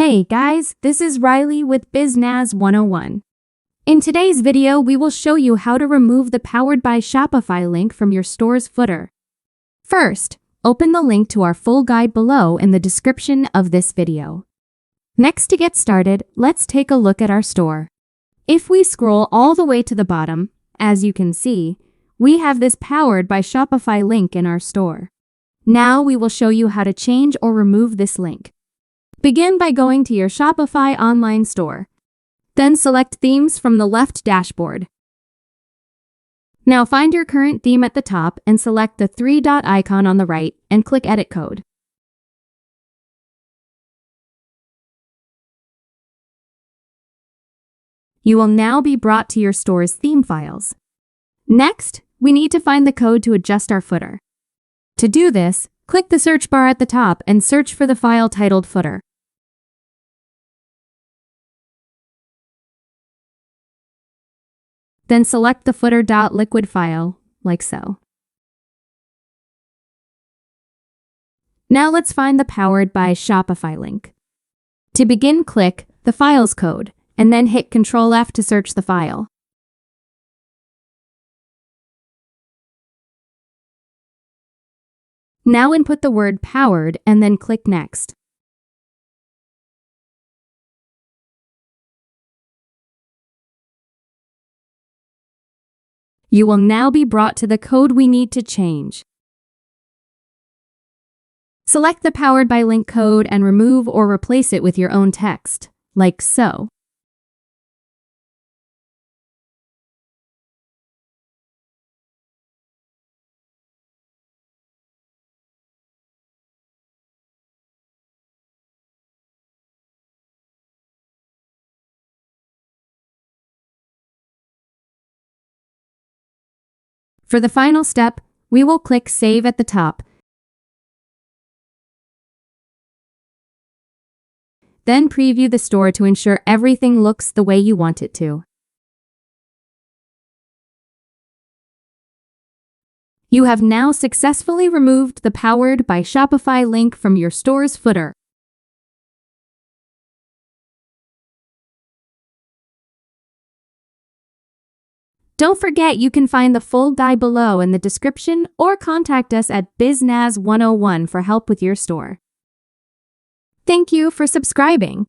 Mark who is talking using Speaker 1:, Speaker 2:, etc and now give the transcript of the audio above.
Speaker 1: Hey guys, this is Riley with BizNaz 101. In today's video, we will show you how to remove the Powered by Shopify link from your store's footer. First, open the link to our full guide below in the description of this video. Next, to get started, let's take a look at our store. If we scroll all the way to the bottom, as you can see, we have this Powered by Shopify link in our store. Now we will show you how to change or remove this link. Begin by going to your Shopify online store. Then select Themes from the left dashboard. Now find your current theme at the top and select the three-dot icon on the right and click Edit Code. You will now be brought to your store's theme files. Next, we need to find the code to adjust our footer. To do this, click the search bar at the top and search for the file titled Footer. Then select the footer.liquid file, like so. Now let's find the Powered by Shopify link. To begin, click the file's code, and then hit Ctrl F to search the file. Now input the word powered and then click Next. You will now be brought to the code we need to change. Select the Powered by link code and remove or replace it with your own text, like so. For the final step, we will click Save at the top. Then preview the store to ensure everything looks the way you want it to. You have now successfully removed the Powered by Shopify link from your store's footer. Don't forget, you can find the full guide below in the description or contact us at BizNaz101 for help with your store. Thank you for subscribing.